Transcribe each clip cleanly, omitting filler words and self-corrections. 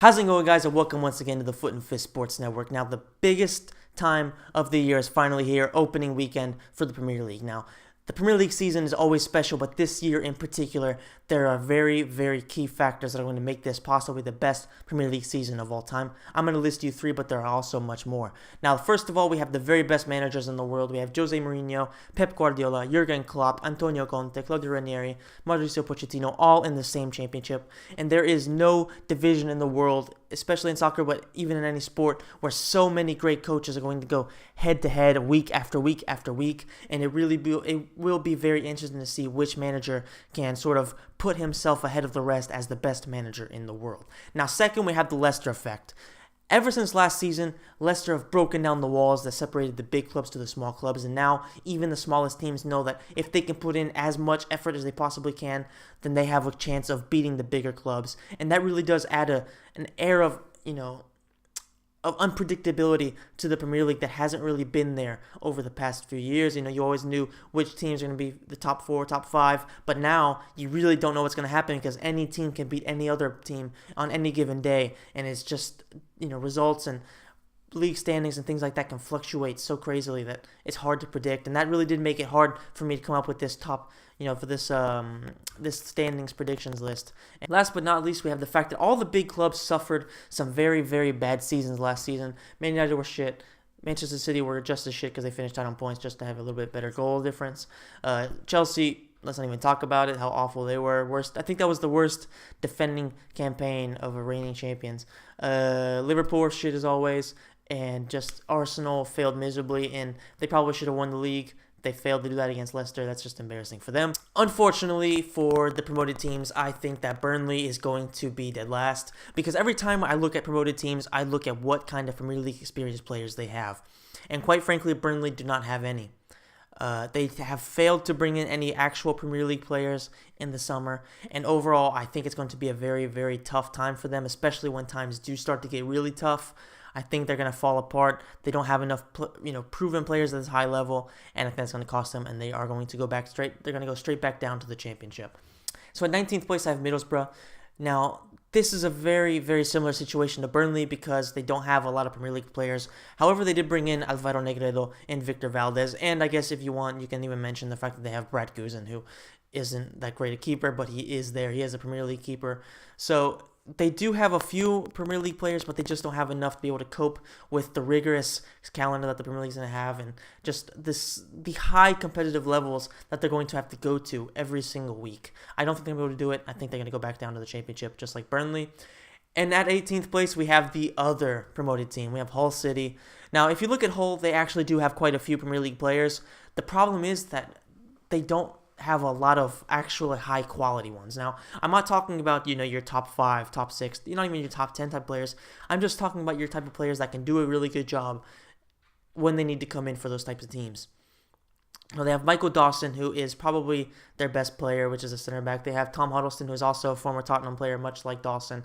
How's it going, guys, and welcome once again to the Foot and Fist Sports Network. Now, the biggest time of the year is finally here, opening weekend for the Premier League. Now, the Premier League season is always special, but this year in particular, there are very, very key factors that are going to make this possibly the best Premier League season of all time. I'm going to list you three, but there are also much more. Now, first of all, we have the very best managers in the world. We have Jose Mourinho, Pep Guardiola, Jurgen Klopp, Antonio Conte, Claudio Ranieri, Mauricio Pochettino, all in the same championship. And there is no division in the world, especially in soccer, but even in any sport, where so many great coaches are going to go head-to-head week after week after week. And it will be very interesting to see which manager can sort of put himself ahead of the rest as the best manager in the world. Now, second, we have the Leicester effect. Ever since last season, Leicester have broken down the walls that separated the big clubs to the small clubs, and now even the smallest teams know that if they can put in as much effort as they possibly can, then they have a chance of beating the bigger clubs. And that really does add an air of, of unpredictability to the Premier League that hasn't really been there over the past few years. You always knew which teams are going to be the top four, top five, but now you really don't know what's going to happen because any team can beat any other team on any given day, and it's just, results and league standings and things like that can fluctuate so crazily that it's hard to predict, and that really did make it hard for me to come up with this top, for this standings predictions list. And last but not least, we have the fact that all the big clubs suffered some very, very bad seasons last season. Man United were shit. Manchester City were just as shit because they finished out on points just to have a little bit better goal difference. Chelsea, let's not even talk about it, how awful they were. I think that was the worst defending campaign of a reigning champions. Liverpool were shit as always. And just Arsenal failed miserably, and they probably should have won the league. They failed to do that against Leicester. That's just embarrassing for them. Unfortunately for the promoted teams, I think that Burnley is going to be dead last, because every time I look at promoted teams, I look at what kind of Premier League experienced players they have. And quite frankly, Burnley do not have any. They have failed to bring in any actual Premier League players in the summer. And overall, I think it's going to be a very, very tough time for them, especially when times do start to get really tough. I think they're going to fall apart. They don't have enough, proven players at this high level, and I think that's going to cost them, and they are going to go back straight. They're going to go straight back down to the championship. So at 19th place, I have Middlesbrough. Now, this is a very, very similar situation to Burnley because they don't have a lot of Premier League players. However, they did bring in Alvaro Negredo and Victor Valdez, and I guess if you want, you can even mention the fact that they have Brad Guzan, who isn't that great a keeper, but he is there. He is a Premier League keeper. So they do have a few Premier League players, but they just don't have enough to be able to cope with the rigorous calendar that the Premier League is going to have, and just the high competitive levels that they're going to have to go to every single week. I don't think they're going to be able to do it. I think they're going to go back down to the championship, just like Burnley. And at 18th place, we have the other promoted team. We have Hull City. Now, if you look at Hull, they actually do have quite a few Premier League players. The problem is that they don't have a lot of actual high quality ones. Now, I'm not talking about, your top 5, top 6, not even your top 10 type players. I'm just talking about your type of players that can do a really good job when they need to come in for those types of teams. Well, they have Michael Dawson, who is probably their best player, which is a center back. They have Tom Huddleston, who is also a former Tottenham player, much like Dawson.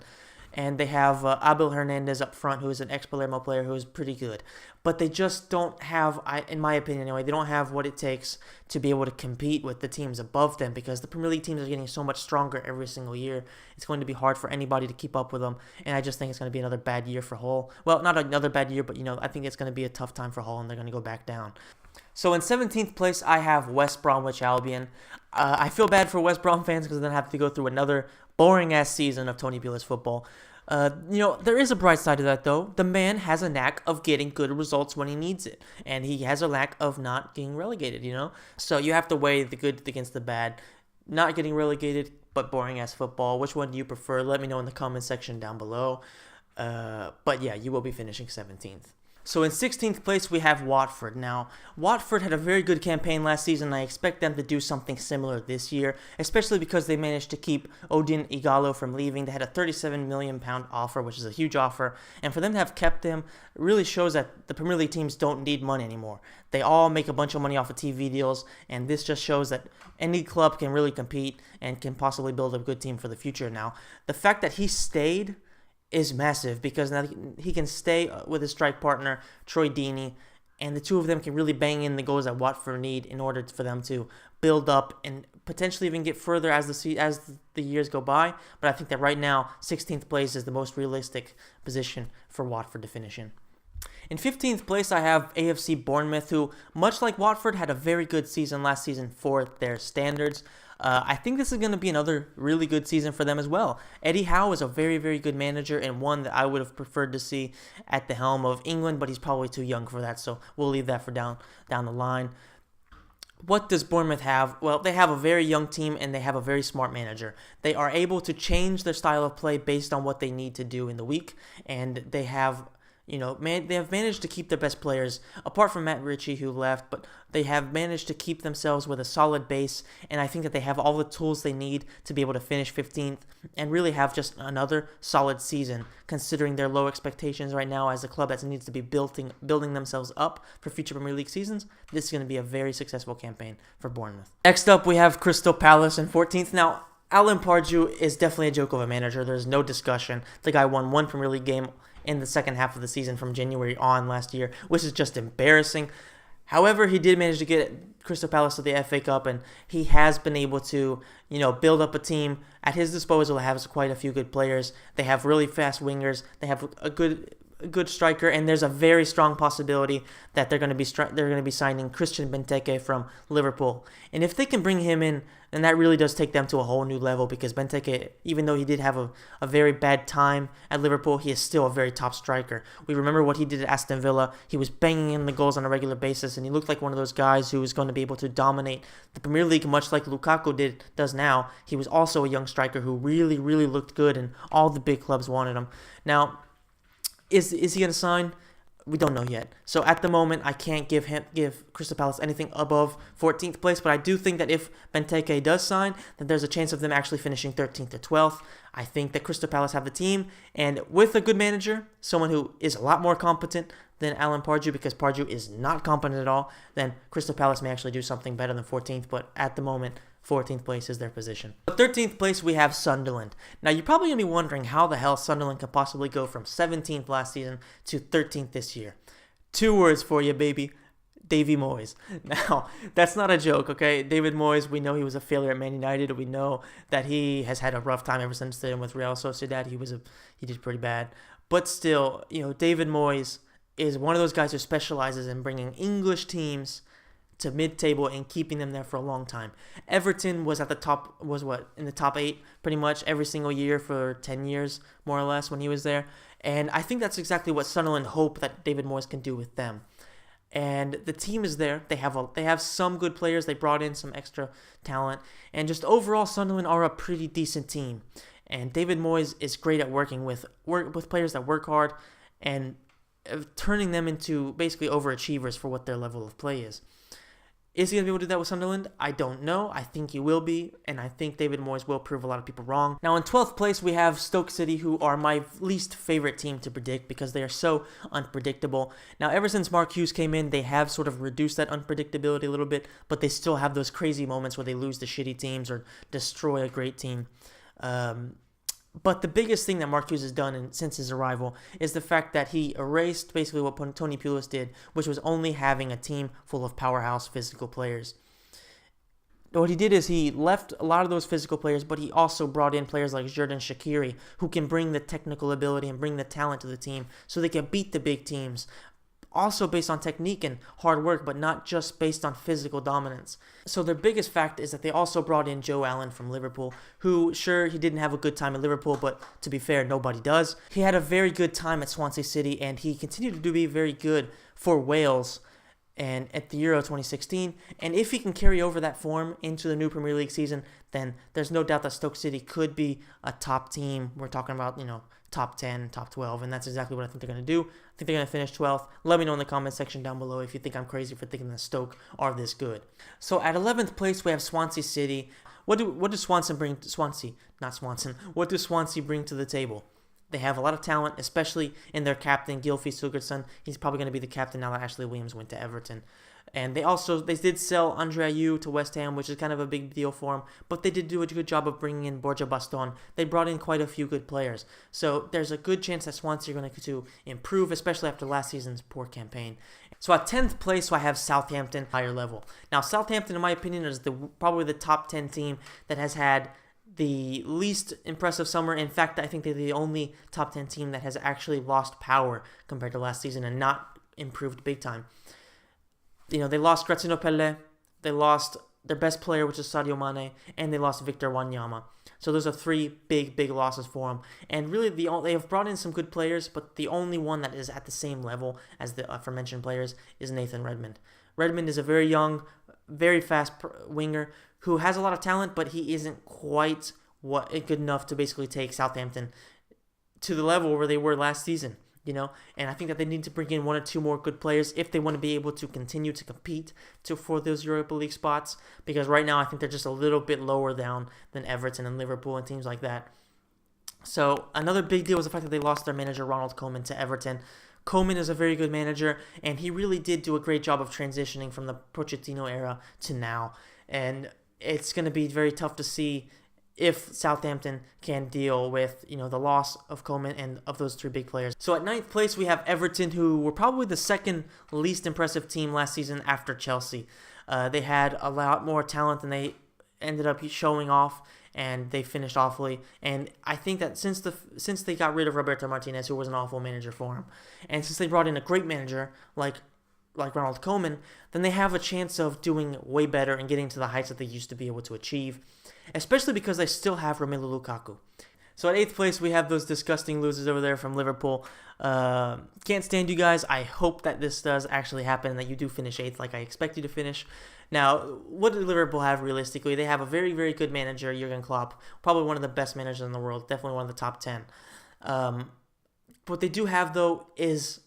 And they have Abel Hernandez up front, who is an ex-Palermo player who is pretty good. But they just don't have, in my opinion anyway, they don't have what it takes to be able to compete with the teams above them, because the Premier League teams are getting so much stronger every single year. It's going to be hard for anybody to keep up with them. And I just think it's going to be another bad year for Hull. Well, not another bad year, but, I think it's going to be a tough time for Hull, and they're going to go back down. So in 17th place, I have West Bromwich Albion. I feel bad for West Brom fans because they're going to have to go through another boring-ass season of Tony Pulis football. There is a bright side to that, though. The man has a knack of getting good results when he needs it, and he has a lack of not getting relegated, So you have to weigh the good against the bad. Not getting relegated, but boring-ass football. Which one do you prefer? Let me know in the comment section down below. But yeah, you will be finishing 17th. So in 16th place, we have Watford. Now, Watford had a very good campaign last season, and I expect them to do something similar this year, especially because they managed to keep Odin Igalo from leaving. They had a £37 million offer, which is a huge offer, and for them to have kept him really shows that the Premier League teams don't need money anymore. They all make a bunch of money off of TV deals, and this just shows that any club can really compete and can possibly build a good team for the future. Now, the fact that he stayed is massive, because now he can stay with his strike partner, Troy Deeney, and the two of them can really bang in the goals that Watford need in order for them to build up and potentially even get further as the years go by. But I think that right now, 16th place is the most realistic position for Watford to finish in. In 15th place, I have AFC Bournemouth, who, much like Watford, had a very good season last season for their standards. I think this is going to be another really good season for them as well. Eddie Howe is a very, very good manager and one that I would have preferred to see at the helm of England, but he's probably too young for that, so we'll leave that for down the line. What does Bournemouth have? Well, they have a very young team and they have a very smart manager. They are able to change their style of play based on what they need to do in the week, and they have they have managed to keep their best players, apart from Matt Ritchie, who left, but they have managed to keep themselves with a solid base, and I think that they have all the tools they need to be able to finish 15th and really have just another solid season, considering their low expectations right now as a club that needs to be building themselves up for future Premier League seasons. This is going to be a very successful campaign for Bournemouth. Next up, we have Crystal Palace in 14th. Now, Alan Pardew is definitely a joke of a manager. There's no discussion. The guy won one Premier League game in the second half of the season from January on last year, which is just embarrassing. However, he did manage to get Crystal Palace to the FA Cup, and he has been able to, build up a team at his disposal. He has quite a few good players. They have really fast wingers. They have a good striker, and there's a very strong possibility that they're going to be signing Christian Benteke from Liverpool. And if they can bring him in, then that really does take them to a whole new level, because Benteke, even though he did have a very bad time at Liverpool, he is still a very top striker. We remember what he did at Aston Villa. He was banging in the goals on a regular basis, and he looked like one of those guys who was going to be able to dominate the Premier League, much like Lukaku does now. He was also a young striker who really, really looked good, and all the big clubs wanted him. Now, is he going to sign? We don't know yet. So at the moment, I can't give Crystal Palace anything above 14th place, but I do think that if Benteke does sign, then there's a chance of them actually finishing 13th or 12th. I think that Crystal Palace have the team, and with a good manager, someone who is a lot more competent than Alan Pardew, because Pardew is not competent at all, then Crystal Palace may actually do something better than 14th, but at the moment, 14th place is their position. At 13th place, we have Sunderland. Now, you're probably going to be wondering how the hell Sunderland could possibly go from 17th last season to 13th this year. 2 words for you, baby. Davy Moyes. Now, that's not a joke, okay? David Moyes, we know he was a failure at Man United. We know that he has had a rough time ever since then with Real Sociedad. He did pretty bad. But still, David Moyes is one of those guys who specializes in bringing English teams to mid-table and keeping them there for a long time. Everton was in the top 8 pretty much every single year for 10 years, more or less, when he was there. And I think that's exactly what Sunderland hope that David Moyes can do with them. And the team is there. They have some good players. They brought in some extra talent. And just overall, Sunderland are a pretty decent team. And David Moyes is great at working with players that work hard and turning them into basically overachievers for what their level of play is. Is he going to be able to do that with Sunderland? I don't know. I think he will be, and I think David Moyes will prove a lot of people wrong. Now, in 12th place, we have Stoke City, who are my least favorite team to predict because they are so unpredictable. Now, ever since Mark Hughes came in, they have sort of reduced that unpredictability a little bit, but they still have those crazy moments where they lose to shitty teams or destroy a great team. But the biggest thing that Mark Hughes has done since his arrival is the fact that he erased basically what Tony Pulis did, which was only having a team full of powerhouse physical players. What he did is he left a lot of those physical players, but he also brought in players like Xherdan Shaqiri, who can bring the technical ability and bring the talent to the team so they can beat the big teams. Also based on technique and hard work, but not just based on physical dominance. So their biggest fact is that they also brought in Joe Allen from Liverpool, who, sure, he didn't have a good time at Liverpool, but to be fair, nobody does. He had a very good time at Swansea City, and he continued to be very good for Wales and at the Euro 2016. And if he can carry over that form into the new Premier League season, then there's no doubt that Stoke City could be a top team. We're talking about, top 10, top 12, and that's exactly what I think they're going to do. I think they're going to finish 12th. Let me know in the comment section down below if you think I'm crazy for thinking that Stoke are this good. So at 11th place, we have Swansea City. What does Swansea bring to Swansea? Not Swanson. What does Swansea bring to the table? They have a lot of talent, especially in their captain, Gylfi Sigurdsson. He's probably going to be the captain now that Ashley Williams went to Everton. And they did sell Andre Ayew to West Ham, which is kind of a big deal for him. But they did do a good job of bringing in Borja Baston. They brought in quite a few good players. So there's a good chance that Swansea are going to improve, especially after last season's poor campaign. So at 10th place, I have Southampton, higher level. Now, Southampton, in my opinion, is probably the top 10 team that has had the least impressive summer. In fact, I think they're the only top 10 team that has actually lost power compared to last season and not improved big time. They lost Graziano Pelle, they lost their best player, which is Sadio Mane, and they lost Victor Wanyama. So those are three big losses for them. And really, they have brought in some good players, but the only one that is at the same level as the aforementioned players is Nathan Redmond. Redmond is a very young, very fast winger who has a lot of talent, but he isn't quite good enough to basically take Southampton to the level where they were last season. And I think that they need to bring in one or two more good players if they want to be able to continue to compete for those Europa League spots. Because right now, I think they're just a little bit lower down than Everton and Liverpool and teams like that. So another big deal was the fact that they lost their manager, Ronald Koeman, to Everton. Koeman is a very good manager, and he really did do a great job of transitioning from the Pochettino era to now. And it's going to be very tough to see if Southampton can deal with, the loss of Koeman and of those three big players. So at 9th place, we have Everton, who were probably the second least impressive team last season after Chelsea. They had a lot more talent than they ended up showing off, and they finished awfully. And I think that since they got rid of Roberto Martinez, who was an awful manager for him, and since they brought in a great manager like Ronald Koeman, then they have a chance of doing way better and getting to the heights that they used to be able to achieve, especially because they still have Romelu Lukaku. So at 8th place, we have those disgusting losers over there from Liverpool. Can't stand you guys. I hope that this does actually happen and that you do finish 8th like I expect you to finish. Now, what do Liverpool have realistically? They have a very, very good manager, Jurgen Klopp, probably one of the best managers in the world, definitely one of the top 10. What they do have, though, is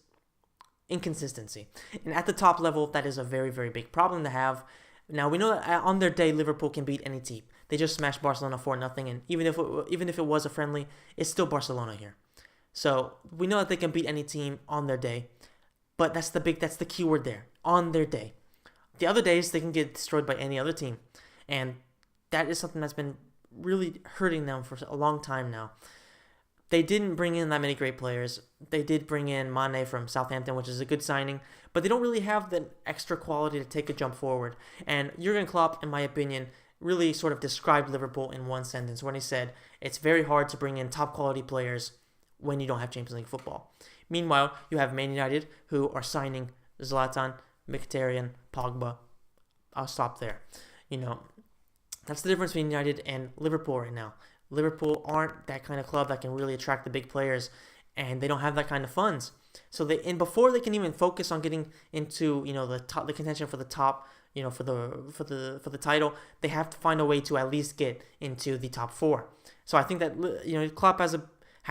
inconsistency. And at the top level, that is a very, very big problem to have. Now, we know that on their day, Liverpool can beat any team. They just smashed Barcelona 4-0, and even if it was a friendly, it's still Barcelona here. So we know that they can beat any team on their day, but that's the key word there, on their day. The other days, they can get destroyed by any other team, and that is something that's been really hurting them for a long time now. They didn't bring in that many great players. They did bring in Mane from Southampton, which is a good signing, but they don't really have the extra quality to take a jump forward. And Jurgen Klopp, in my opinion, really sort of described Liverpool in one sentence when he said, it's very hard to bring in top quality players when you don't have Champions League football. Meanwhile, you have Man United, who are signing Zlatan, Mkhitaryan, Pogba. I'll stop there. That's the difference between United and Liverpool right now. Liverpool aren't that kind of club that can really attract the big players, and they don't have that kind of funds. So before they can even focus on getting into the contention for the top, for the title, they have to find a way to at least get into the top 4. So I think that Klopp has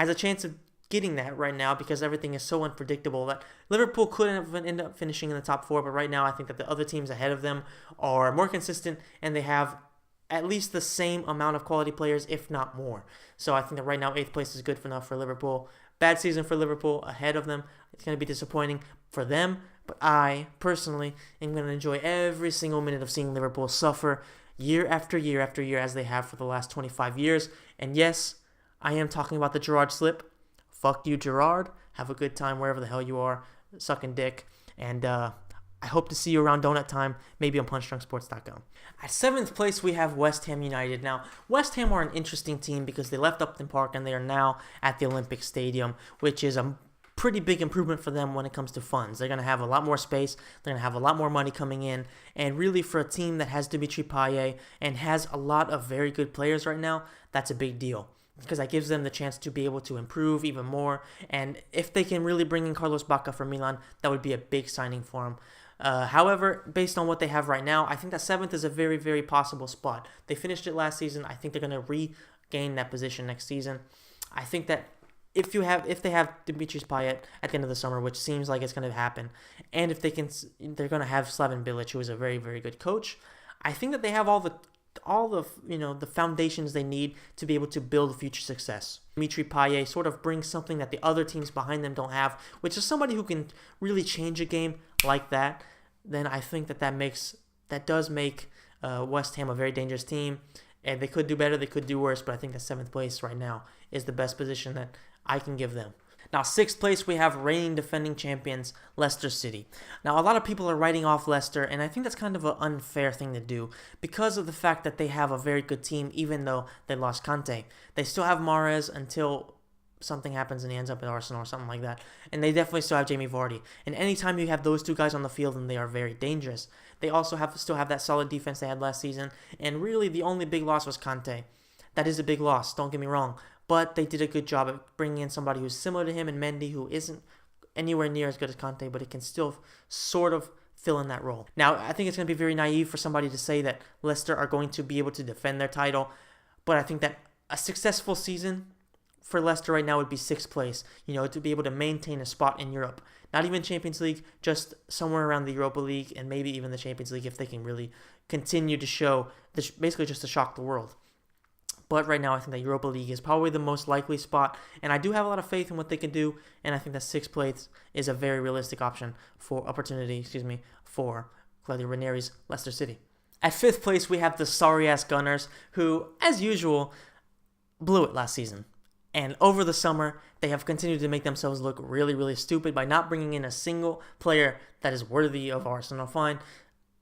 a chance of getting that right now because everything is so unpredictable that Liverpool could end up finishing in the top 4, but right now I think that the other teams ahead of them are more consistent and they have at least the same amount of quality players, if not more. So I think that right now 8th place is good enough for Liverpool. Bad season for Liverpool ahead of them. It's going to be disappointing for them, but I personally am going to enjoy every single minute of seeing Liverpool suffer year after year after year as they have for the last 25 years. And yes, I am talking about the Gerrard slip. Fuck you, Gerrard. Have a good time wherever the hell you are, sucking dick. And I hope to see you around donut time, maybe on punchdrunksports.com. At 7th place, we have West Ham United. Now, West Ham are an interesting team because they left Upton Park and they are now at the Olympic Stadium, which is a pretty big improvement for them when it comes to funds. They're going to have a lot more space. They're going to have a lot more money coming in. And really, for a team that has Dimitri Payet and has a lot of very good players right now, that's a big deal, because that gives them the chance to be able to improve even more. And if they can really bring in Carlos Bacca from Milan, that would be a big signing for them. However, based on what they have right now, I think that 7th is a very, very possible spot. They finished it last season. I think they're going to regain that position next season. I think that if they have Dimitris Payet at the end of the summer, which seems like it's going to happen, and if they're going to have Slaven Bilic, who is a very, very good coach, I think that they have all the foundations they need to be able to build future success. Dimitri Payet sort of brings something that the other teams behind them don't have, which is somebody who can really change a game like that. then I think that does make West Ham a very dangerous team. And they could do better, they could do worse, but I think that 7th place right now is the best position that I can give them. Now, 6th place, we have reigning defending champions, Leicester City. Now, a lot of people are writing off Leicester, and I think that's kind of an unfair thing to do because of the fact that they have a very good team, even though they lost Kante. They still have Mahrez until something happens and he ends up at Arsenal or something like that. And they definitely still have Jamie Vardy. And anytime you have those two guys on the field, then they are very dangerous. They also still have that solid defense they had last season. And really, the only big loss was Kante. That is a big loss, don't get me wrong. But they did a good job at bringing in somebody who's similar to him and Mendy, who isn't anywhere near as good as Kante, but he can still sort of fill in that role. Now, I think it's going to be very naive for somebody to say that Leicester are going to be able to defend their title. But I think that a successful season for Leicester right now would be 6th place, to be able to maintain a spot in Europe. Not even Champions League, just somewhere around the Europa League and maybe even the Champions League if they can really continue to show, basically just to shock the world. But right now, I think that Europa League is probably the most likely spot, and I do have a lot of faith in what they can do, and I think that 6th place is a very realistic opportunity for Claudio Ranieri's Leicester City. At 5th place, we have the sorry-ass Gunners, who, as usual, blew it last season. And over the summer, they have continued to make themselves look really, really stupid by not bringing in a single player that is worthy of Arsenal. Fine,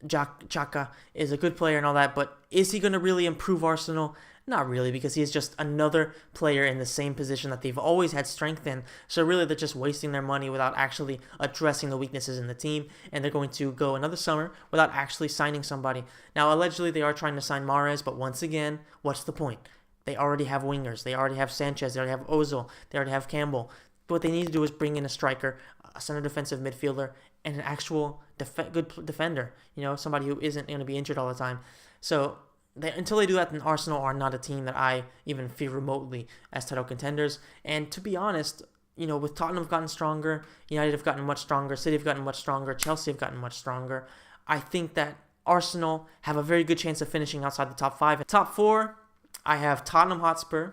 Xhaka is a good player and all that, but is he going to really improve Arsenal? Not really, because he is just another player in the same position that they've always had strength in. So really, they're just wasting their money without actually addressing the weaknesses in the team, and they're going to go another summer without actually signing somebody. Now, allegedly, they are trying to sign Mahrez, but once again, what's the point? They already have wingers. They already have Sanchez. They already have Ozil. They already have Campbell. What they need to do is bring in a striker, a center defensive midfielder, and an actual good defender. Somebody who isn't going to be injured all the time. So until they do that, then Arsenal are not a team that I even fear remotely as title contenders. And to be honest, with Tottenham have gotten stronger, United have gotten much stronger, City have gotten much stronger, Chelsea have gotten much stronger. I think that Arsenal have a very good chance of finishing outside the top 5. Top 4, I have Tottenham Hotspur.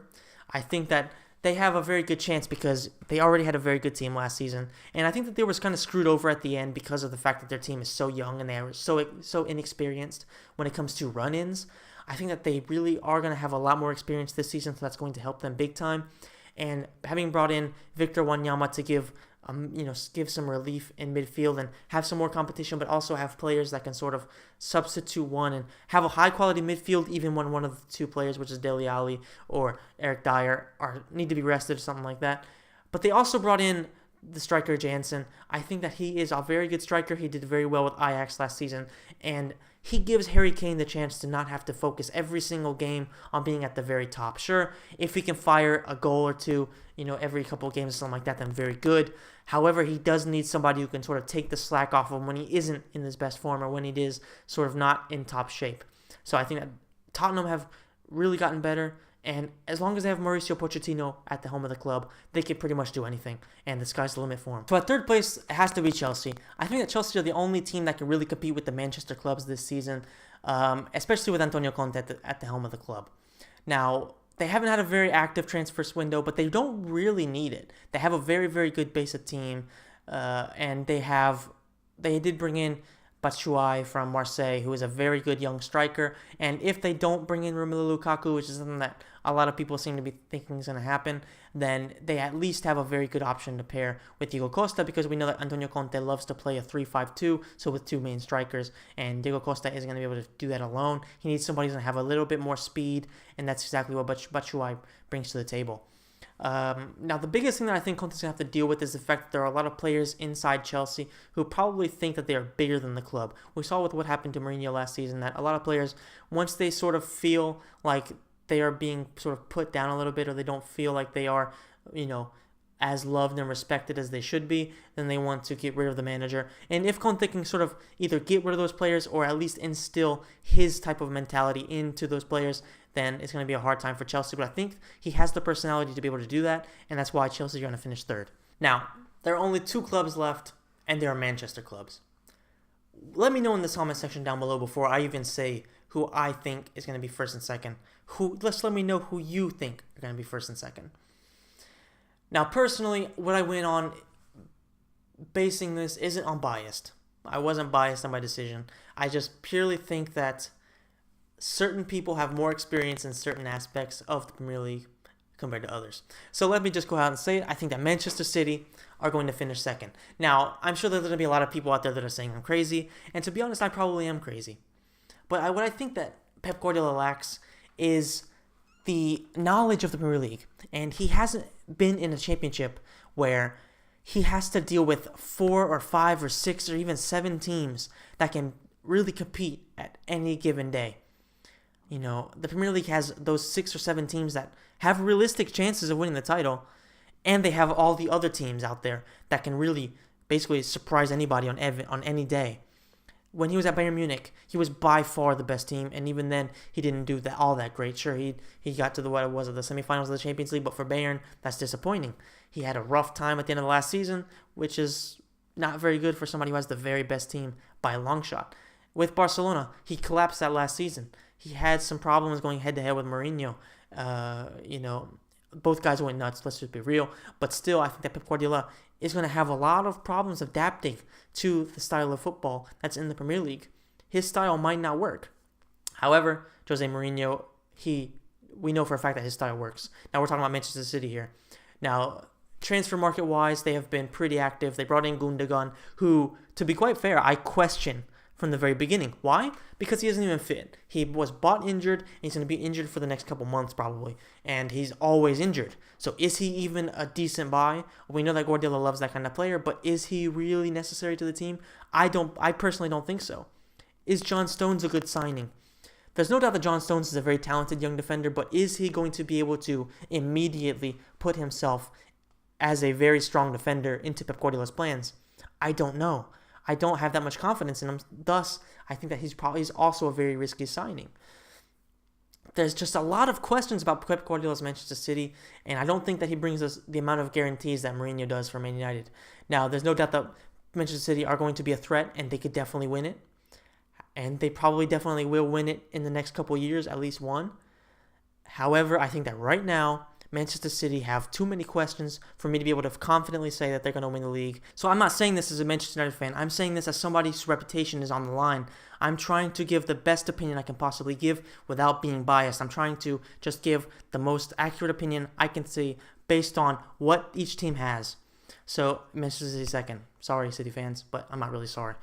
I think that they have a very good chance because they already had a very good team last season. And I think that they were kind of screwed over at the end because of the fact that their team is so young and they are so inexperienced when it comes to run-ins. I think that they really are going to have a lot more experience this season, so that's going to help them big time. And having brought in Victor Wanyama to give some relief in midfield and have some more competition, but also have players that can sort of substitute one and have a high-quality midfield even when one of the two players, which is Dele Alli or Eric Dyer, need to be rested or something like that. But they also brought in the striker Jansen. I think that he is a very good striker. He did very well with Ajax last season, and he gives Harry Kane the chance to not have to focus every single game on being at the very top. Sure, if he can fire a goal or two, every couple of games or something like that, then very good. However, he does need somebody who can sort of take the slack off of him when he isn't in his best form or when he is sort of not in top shape. So I think that Tottenham have really gotten better, and as long as they have Mauricio Pochettino at the helm of the club, they can pretty much do anything, and the sky's the limit for them. So at 3rd place, it has to be Chelsea. I think that Chelsea are the only team that can really compete with the Manchester clubs this season, especially with Antonio Conte at the helm of the club. Now, they haven't had a very active transfers window, but they don't really need it. They have a very, very good base of team, and they did bring in Batshuayi from Marseille, who is a very good young striker. And if they don't bring in Romelu Lukaku, which is something that a lot of people seem to be thinking is going to happen, then they at least have a very good option to pair with Diego Costa, because we know that Antonio Conte loves to play a 3-5-2, so with two main strikers, and Diego Costa isn't going to be able to do that alone. He needs somebody who's going to have a little bit more speed, and that's exactly what Batshuayi brings to the table. Now, the biggest thing that I think Conte's going to have to deal with is the fact that there are a lot of players inside Chelsea who probably think that they are bigger than the club. We saw with what happened to Mourinho last season that a lot of players, once they sort of feel like they are being sort of put down a little bit, or they don't feel like they are, as loved and respected as they should be, then they want to get rid of the manager. And if Conte can sort of either get rid of those players or at least instill his type of mentality into those players, then it's going to be a hard time for Chelsea. But I think he has the personality to be able to do that, and that's why Chelsea are going to finish 3rd. Now, there are only 2 clubs left, and they are Manchester clubs. Let me know in the comment section down below before I even say who I think is going to be 1st and 2nd. Let me know who you think are going to be 1st and 2nd. Now, personally, what I went on basing this isn't unbiased. I wasn't biased on my decision. I just purely think that certain people have more experience in certain aspects of the Premier League compared to others. So let me just go out and say it. I think that Manchester City are going to finish second. Now, I'm sure there's going to be a lot of people out there that are saying I'm crazy, and to be honest, I probably am crazy. But what I think that Pep Guardiola lacks is the knowledge of the Premier League, and he hasn't been in a championship where he has to deal with 4 or 5 or 6 or even 7 teams that can really compete at any given day. You know, the Premier League has those 6 or 7 teams that have realistic chances of winning the title, and they have all the other teams out there that can really basically surprise anybody on any day. When he was at Bayern Munich, he was by far the best team, and even then, he didn't do all that great. Sure, he got to the semifinals of the Champions League, but for Bayern, that's disappointing. He had a rough time at the end of the last season, which is not very good for somebody who has the very best team by a long shot. With Barcelona, he collapsed that last season. He had some problems going head-to-head with Mourinho. Both guys went nuts, let's just be real. But still, I think that Pep Guardiola is going to have a lot of problems adapting to the style of football that's in the Premier League. His style might not work. However, Jose Mourinho, we know for a fact that his style works. Now we're talking about Manchester City here. Now, transfer market-wise, they have been pretty active. They brought in Gundogan, who, to be quite fair, I question from the very beginning. Why? Because he isn't even fit. He was bought injured, and he's going to be injured for the next couple months probably, and he's always injured. So is he even a decent buy? We know that Guardiola loves that kind of player, but is he really necessary to the team? I personally don't think so. Is John Stones a good signing? There's no doubt that John Stones is a very talented young defender, but is he going to be able to immediately put himself as a very strong defender into Pep Guardiola's plans? I don't know. I don't have that much confidence in him. Thus, I think that he's also a very risky signing. There's just a lot of questions about Pep Guardiola's Manchester City, and I don't think that he brings us the amount of guarantees that Mourinho does for Man United. Now, there's no doubt that Manchester City are going to be a threat, and they could definitely win it. And they probably definitely will win it in the next couple years, at least one. However, I think that right now, Manchester City have too many questions for me to be able to confidently say that they're going to win the league. So I'm not saying this as a Manchester United fan. I'm saying this as somebody whose reputation is on the line. I'm trying to give the best opinion I can possibly give without being biased. I'm trying to just give the most accurate opinion I can see based on what each team has. So Manchester City second. Sorry, City fans, but I'm not really sorry.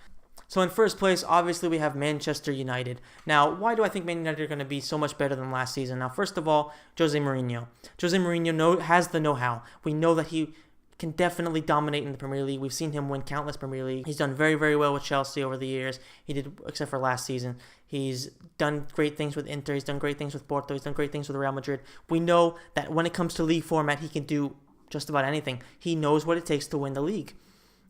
So in first place, obviously, we have Manchester United. Now, why do I think Man United are going to be so much better than last season? Now, first of all, Jose Mourinho. Jose Mourinho has the know-how. We know that he can definitely dominate in the Premier League. We've seen him win countless Premier League. He's done very, very well with Chelsea over the years. He did, except for last season. He's done great things with Inter. He's done great things with Porto. He's done great things with Real Madrid. We know that when it comes to league format, he can do just about anything. He knows what it takes to win the league.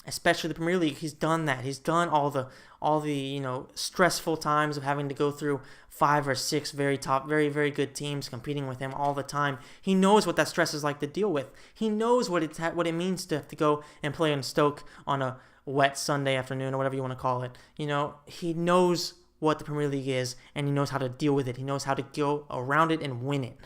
Especially the Premier League, he's done that. He's done all the stressful times of having to go through 5 or 6 very very good teams competing with him all the time. He knows what that stress is like to deal with. He knows what it means to have to go and play in Stoke on a wet Sunday afternoon or whatever you want to call it. He knows what the Premier League is, and he knows how to deal with it. He knows how to go around it and win it.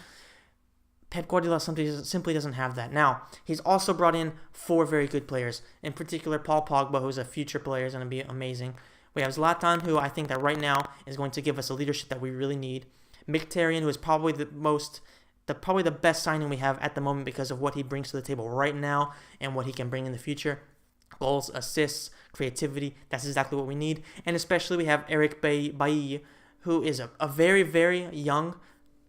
Pep Guardiola simply doesn't have that. Now, he's also brought in 4 very good players. In particular, Paul Pogba, who's a future player, is going to be amazing. We have Zlatan, who I think that right now is going to give us a leadership that we really need. Mkhitaryan, who is probably the best signing we have at the moment because of what he brings to the table right now and what he can bring in the future. Goals, assists, creativity, that's exactly what we need. And especially we have Eric Bailly, who is a very, very young,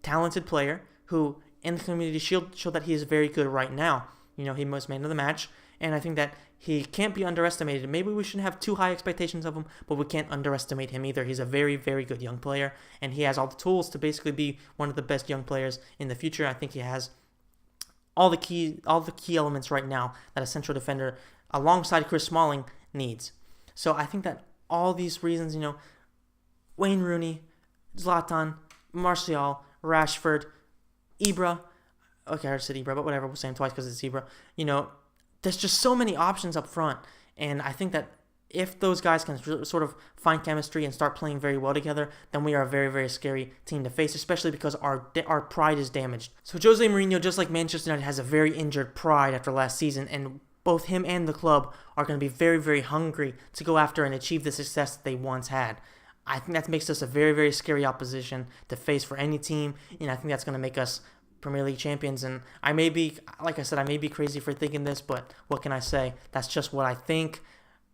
talented player who in the Community Shield showed that he is very good right now. He was man of the match, and I think that he can't be underestimated. Maybe we shouldn't have too high expectations of him, but we can't underestimate him either. He's a very, very good young player, and he has all the tools to basically be one of the best young players in the future. I think he has all the key elements right now that a central defender alongside Chris Smalling needs. So I think that all these reasons, Wayne Rooney, Zlatan, Martial, Rashford, Ibra, okay, I said Ibra, but whatever, we'll say him twice because it's Ibra. There's just so many options up front, and I think that if those guys can sort of find chemistry and start playing very well together, then we are a very, very scary team to face, especially because our pride is damaged. So Jose Mourinho, just like Manchester United, has a very injured pride after last season, and both him and the club are going to be very, very hungry to go after and achieve the success that they once had. I think that makes us a very, very scary opposition to face for any team, and I think that's going to make us Premier League champions. And I may be, like I said, I may be crazy for thinking this, but what can I say? That's just what I think.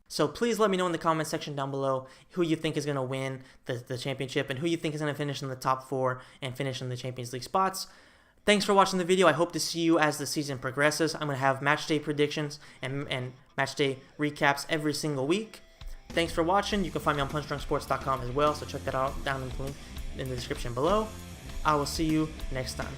So please let me know in the comment section down below who you think is going to win the championship and who you think is going to finish in the top 4 and finish in the Champions League spots. Thanks for watching the video. I hope to see you as the season progresses. I'm going to have matchday predictions and matchday recaps every single week. Thanks for watching. You can find me on punchdrunksports.com as well, so check that out down in the description below. I will see you next time.